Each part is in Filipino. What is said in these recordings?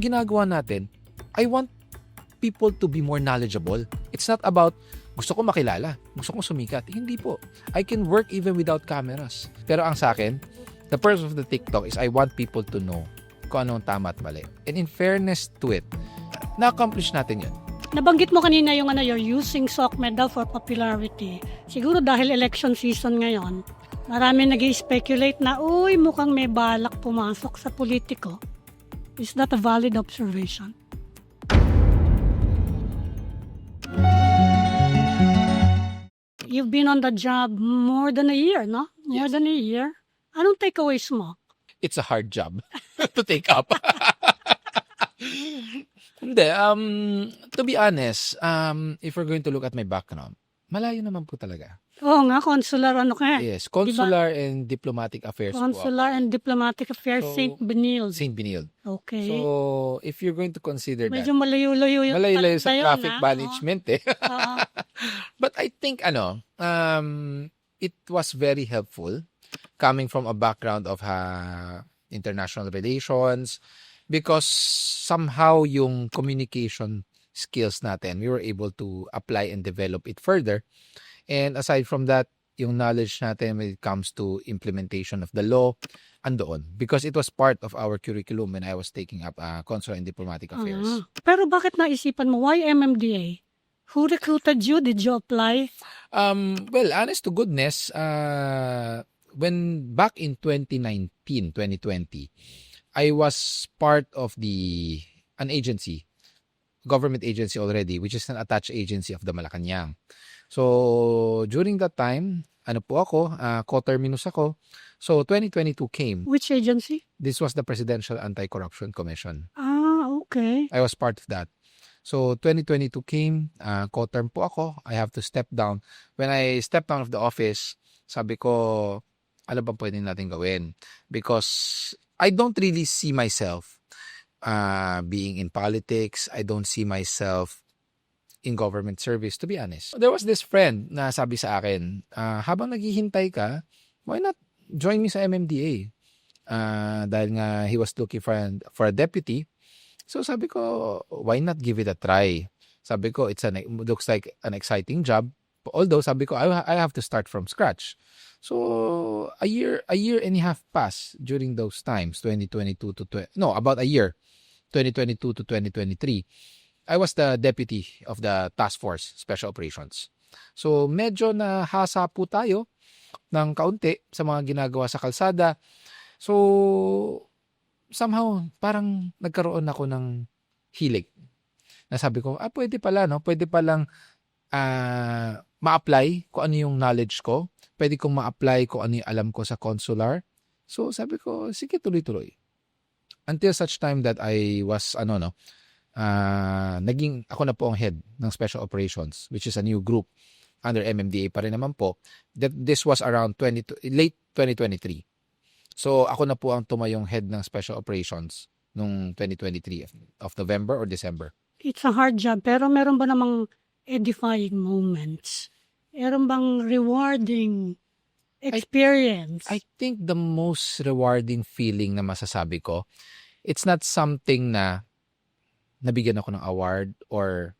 ang ginagawa natin, I want people to be more knowledgeable. It's not about gusto ko makilala, gusto kong sumikat. Hindi po. I can work even without cameras. Pero ang sa akin, the purpose of the TikTok is I want people to know kung anong tama at mali. And in fairness to it, na-accomplish natin yun. Nabanggit mo kanina yung you're using SOCMED daw for popularity. Siguro dahil election season ngayon, marami nag-speculate na, uy, mukhang may balak pumasok sa politiko. Is that a valid observation? You've been on the job more than a year, no? More than a year. Anong takeaways mo? It's a hard job to take up. Hindi, to be honest, if we're going to look at my background, malayo naman po talaga. Oo nga, consular Yes, consular and diplomatic affairs Consular and diplomatic affairs, So, St. Benilde. St. Benilde. Okay. So, if you're going to consider Medyo that, malayo-layo yung malayo sa tayo, traffic management eh. Oo. But I think, it was very helpful coming from a background of international relations because somehow yung communication skills natin, we were able to apply and develop it further. And aside from that, yung knowledge natin when it comes to implementation of the law, andoon. Because it was part of our curriculum when I was taking up consular and diplomatic affairs. Pero bakit naisipan mo? Why MMDA? Who recruited you? Did you apply? Well, honest to goodness, when back in 2019, 2020, I was part of an agency, government agency already, which is an attached agency of the Malacanang. So, during that time, co-terminus ako. So, 2022 came. Which agency? This was the Presidential Anti-Corruption Commission. Okay. I was part of that. So, 2022 came, co-term po ako. I have to step down. When I stepped down of the office, sabi ko, ano ba pwede natin gawin? Because I don't really see myself being in politics. I don't see myself in government service, to be honest. There was this friend na sabi sa akin, habang naghihintay ka, why not join me sa MMDA? Dahil nga he was looking for a deputy. So sabi ko, why not give it a try? Sabi ko, it looks like an exciting job. Although sabi ko, I have to start from scratch. So a year and a half passed during those times, about a year, 2022 to 2023. I was the deputy of the task force, special operations. So medyo nahasa po tayo ng kaunti sa mga ginagawa sa kalsada. So somehow parang nagkaroon ako ng hilig. Nasabi ko, pwede pala, no? Pwede palang ma-apply kung ano yung knowledge ko. Pwede kong ma-apply kung ano yung alam ko sa consular. So sabi ko, sige, tuloy-tuloy. Until such time that I was, naging ako na po ang head ng special operations, which is a new group under MMDA pa rin naman po. This was around late 2023. So ako na po ang tumayong head ng special operations nung 2023 of November or December. It's a hard job, pero meron ba namang edifying moments? Meron bang rewarding experience? I think the most rewarding feeling na masasabi ko, it's not something na nabigyan ako ng award or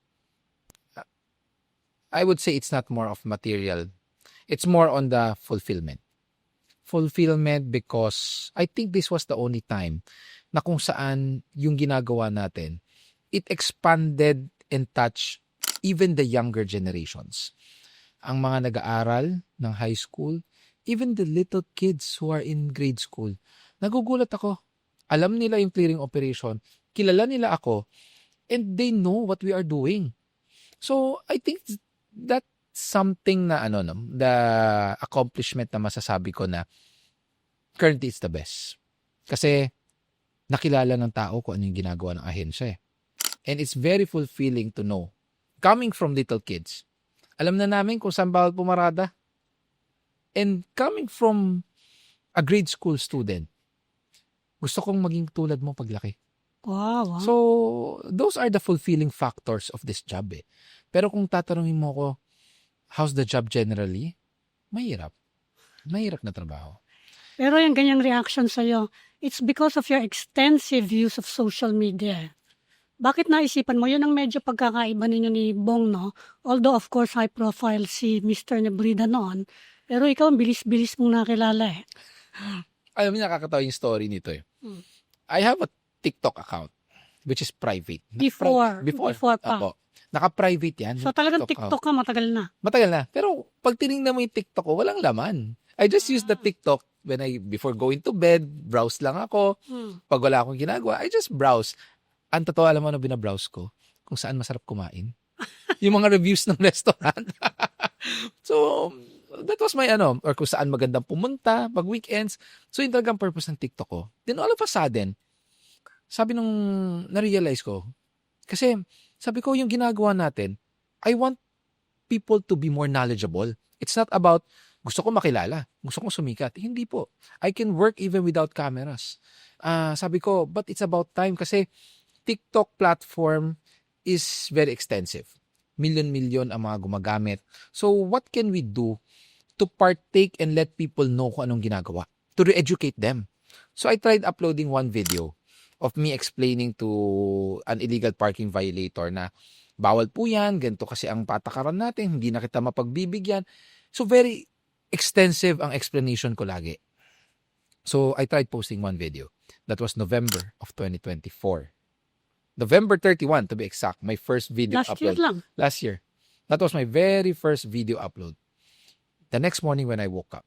I would say it's not more of material. It's more on the fulfillment. Fulfillment because I think this was the only time na kung saan yung ginagawa natin, it expanded and touched even the younger generations. Ang mga nag-aaral ng high school, even the little kids who are in grade school, nagugulat ako. Alam nila yung clearing operation, kilala nila ako, and they know what we are doing. So, I think that's something na, the accomplishment na masasabi ko na currently it's the best. Kasi, nakilala ng tao kung ano yung ginagawa ng ahensya. And it's very fulfilling to know. Coming from little kids, alam na namin kung saan bawal pumarada. And coming from a grade school student, gusto kong maging tulad mo paglaki. Wow. So, those are the fulfilling factors of this job eh. Pero kung tatanungin mo ko, how's the job generally? Mahirap. Mahirap na trabaho. Pero yung ganyang reaction sa'yo, It's because of your extensive use of social media. Bakit naisipan mo? Yun ang medyo pagkakaiba ninyo ni Bong, no? Although, of course, high profile si Mr. Nebrida noon. Pero ikaw, ang bilis-bilis mong nakilala eh. Alam niyo, nakakatawa yung story nito eh. Hmm. I have a TikTok account which is private. Before pa. Apo. Naka-private yan. So talagang TikTok TikTok ka, matagal na. Matagal na. Pero pag tinignan mo yung TikTok ko, walang laman. I just use the TikTok before going to bed, browse lang ako. Pag wala akong ginagawa, I just browse. Ang totoo, alam mo ano binabrowse ko? Kung saan masarap kumain. Yung mga reviews ng restaurant. So, that was my or kung saan magandang pumunta pag weekends. So, yun talagang purpose ng TikTok ko. Then all of a sudden, sabi nung na-realize ko, kasi sabi ko yung ginagawa natin, I want people to be more knowledgeable. It's not about gusto ko makilala, gusto ko sumikat. Hindi po. I can work even without cameras. Sabi ko, but it's about time kasi TikTok platform is very extensive. Million ang mga gumagamit. So what can we do to partake and let people know kung anong ginagawa? To re-educate them. So I tried uploading one video of me explaining to an illegal parking violator na bawal po yan, ganito kasi ang patakaran natin, hindi na kita mapagbibigyan. So very extensive ang explanation ko lagi. So I tried posting one video. That was November of 2024. November 31 to be exact, my first video upload. Last year. That was my very first video upload. The next morning when I woke up,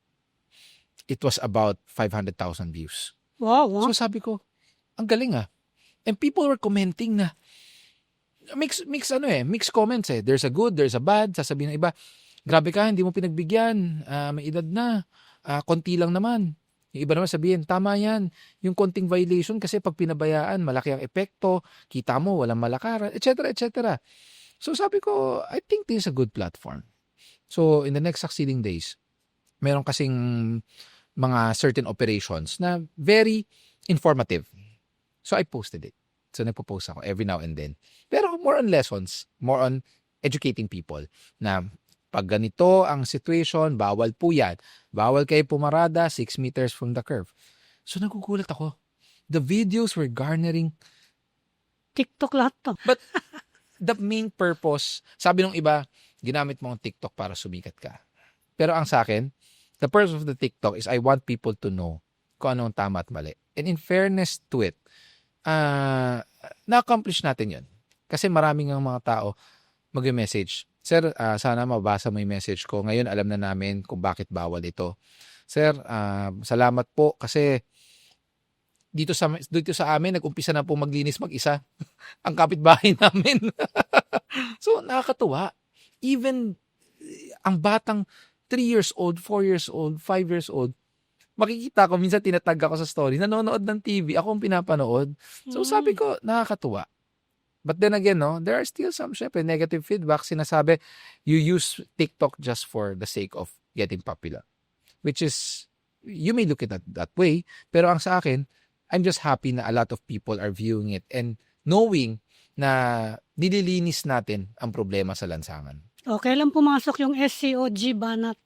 it was about 500,000 views. Wow. So sabi ko, ang galing ah. And people were commenting na mix comments eh. There's a good, there's a bad. Sasabihin ng iba, grabe ka, hindi mo pinagbigyan. May edad na. Konti lang naman. Yung iba naman sabihin, tama yan. Yung konting violation kasi pag pinabayaan, malaki ang epekto. Kita mo, walang malakaran, etc. etc. So sabi ko, I think this is a good platform. So in the next succeeding days, meron kasing mga certain operations na very informative. So I posted it. So nagpo-post ako every now and then. Pero more on lessons, more on educating people na pag ganito ang situation, bawal po yan. Bawal kayo pumarada 6 meters from the curve. So nagugulat ako. The videos were garnering TikTok lahat to. But the main purpose, sabi nung iba, ginamit mo ang TikTok para sumikat ka. Pero ang sa akin, the purpose of the TikTok is I want people to know kung anong tama at mali. And in fairness to it, na-accomplish natin yun. Kasi maraming ang mga tao mag-message. Sir, sana mabasa mo yung message ko. Ngayon, alam na namin kung bakit bawal ito. Sir, salamat po kasi dito sa amin, nag-umpisa na po maglinis mag-isa. Ang kapitbahay namin. So, nakakatuwa. Even ang batang 3 years old, 4 years old, 5 years old, makikita ko, minsan tinatag ako sa story, nanonood ng TV, ako ang pinapanood. So, sabi ko, nakakatuwa. But then again, there are still some negative feedback. Sinasabi, you use TikTok just for the sake of getting popular. Which is, you may look at it that way. Pero ang sa akin, I'm just happy na a lot of people are viewing it and knowing na nililinis natin ang problema sa lansangan. Okay lang pumasok yung SCOG banat.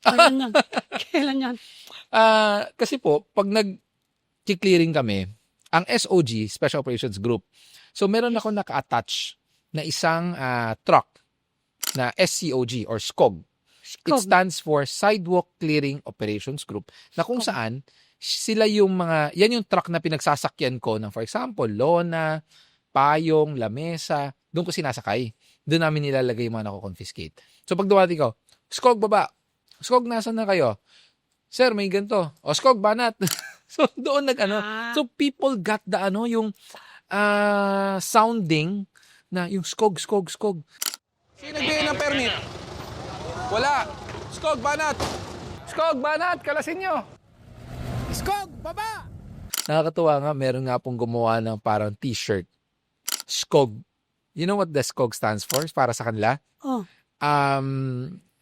Kailan yan? Kailan yan? Kasi po, pag nag-clearing kami, ang SOG, Special Operations Group, so meron ako naka-attach na isang truck na SCOG or SCOG. It stands for Sidewalk Clearing Operations Group na kung saan sila yung yan yung truck na pinagsasakyan ko ng for example, lona, payong, lamesa, doon ko sinasakay. Doon namin nilalagay yung mga nako-confiscate. So pag dumating ko, SCOG baba, SCOG nasan na kayo? Sir, may ganito. O SCOG banat. So doon So people got the yung sounding na yung SCOG. Sino nagbigay ng permit? Wala. SCOG banat. SCOG banat, kalasin nyo. SCOG baba. Nakakatuwa nga, meron nga pong gumawa ng parang t-shirt. SCOG. You know what the SCOG stands for para sa kanila? Oh.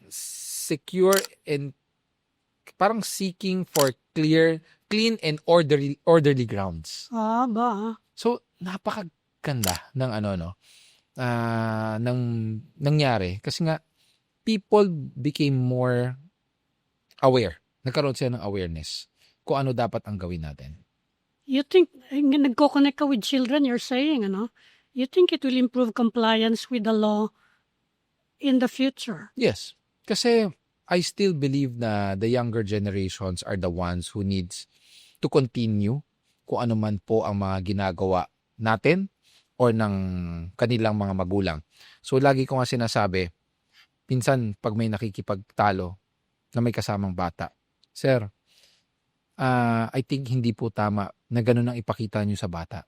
Secure and parang seeking for clean and orderly grounds. Ba? So, napakaganda ng ng nangyari. Kasi nga, people became more aware. Nagkaroon sila ng awareness kung ano dapat ang gawin natin. You think, nagko-connect ka with children, you're saying, you think it will improve compliance with the law in the future? Yes. Kasi I still believe na the younger generations are the ones who needs to continue kung ano man po ang mga ginagawa natin or ng kanilang mga magulang. So lagi ko nga sinasabi, minsan pag may nakikipagtalo na may kasamang bata, Sir, I think hindi po tama na ganun ang ipakita nyo sa bata.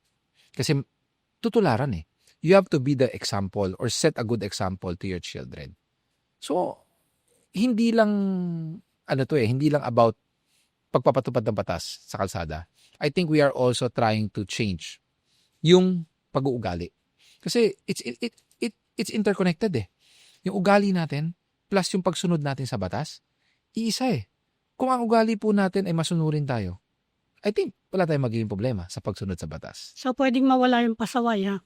Kasi tutularan eh. You have to be the example or set a good example to your children. So, hindi lang, hindi lang about pagpapatupad ng batas sa kalsada. I think we are also trying to change yung pag-uugali. Kasi it's interconnected eh. Yung ugali natin plus yung pagsunod natin sa batas, iisa eh. Kung ang ugali po natin ay masunurin tayo, I think wala tayong magiging problema sa pagsunod sa batas. So, pwedeng mawala yung pasaway, ha?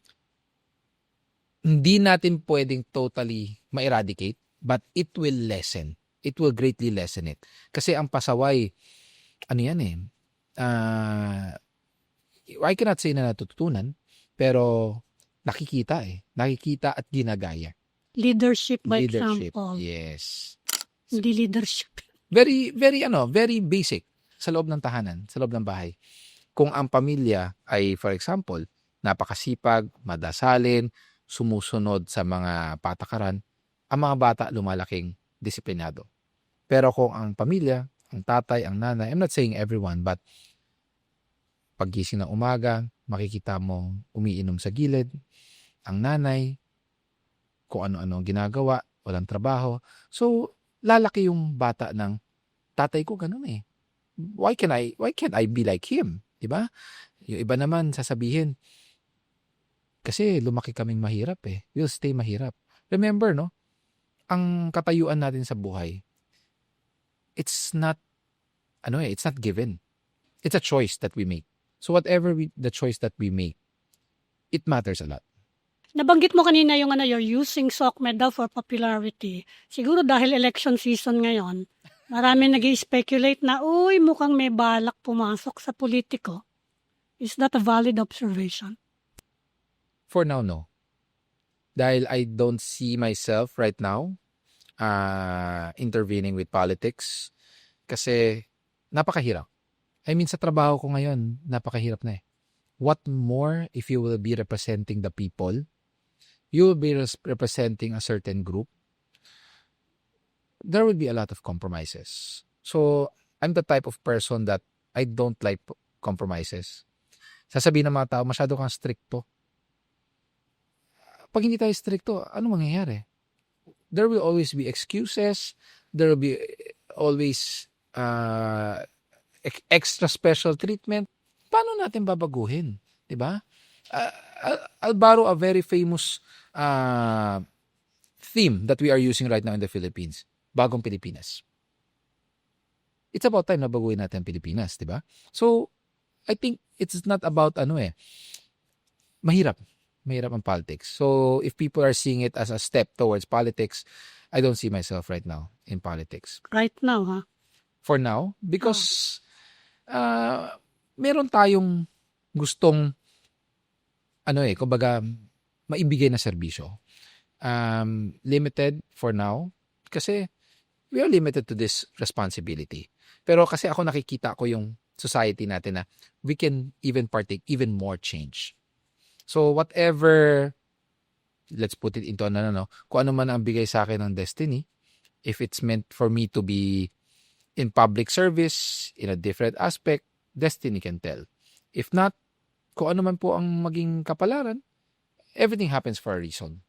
Hindi natin pwedeng totally ma-eradicate, but it will lessen. It will greatly lessen it. Kasi ang pasaway, I cannot say na natututunan, pero nakikita eh. Nakikita at ginagaya. Leadership by example. Yes. Hindi leadership. Very basic sa loob ng tahanan, sa loob ng bahay. Kung ang pamilya ay, for example, napakasipag, madasalin, sumusunod sa mga patakaran, ang mga bata lumalaking disiplinado. Pero kung ang pamilya, ang tatay, ang nanay, I'm not saying everyone, but paggising ng umaga, makikita mo umiinom sa gilid, ang nanay, kung ano-ano ginagawa, walang trabaho. So, lalaki yung bata ng tatay ko ganun eh. Why can't I be like him? Diba? Yung iba naman sasabihin, kasi lumaki kaming mahirap eh. We'll stay mahirap. Remember, no? Ang katayuan natin sa buhay, it's not given. It's a choice that we make. So whatever the choice that we make, it matters a lot. Nabanggit mo kanina yung you're using SOCMED daw for popularity. Siguro dahil election season ngayon, marami nag-i-speculate na, mukhang may balak pumasok sa politiko. Is that a valid observation? For now, no. Dahil I don't see myself right now intervening with politics kasi napakahirap. I mean, sa trabaho ko ngayon, napakahirap na eh. What more if you will be representing the people? You will be representing a certain group. There will be a lot of compromises. So, I'm the type of person that I don't like compromises. Sasabihin ng mga tao, masyado kang stricto. Pag hindi tayo stricto, ano mangyayari? There will always be excuses. There will be always extra special treatment. Paano natin babaguhin? Diba? I'll borrow a very famous theme that we are using right now in the Philippines. Bagong Pilipinas. It's about time na baguhin natin ang Pilipinas, diba? So, I think it's not about mahirap ang politics. So, if people are seeing it as a step towards politics, I don't see myself right now in politics. Right now, ha? For now, because meron tayong gustong kumbaga maibigay na serbisyo. Limited for now kasi we are limited to this responsibility. Pero kasi ako nakikita ko yung society natin na we can even partake even more change. So whatever, let's put it into kung ano man ang bigay sa akin ng destiny, if it's meant for me to be in public service, in a different aspect, destiny can tell. If not, kung ano man po ang maging kapalaran, everything happens for a reason.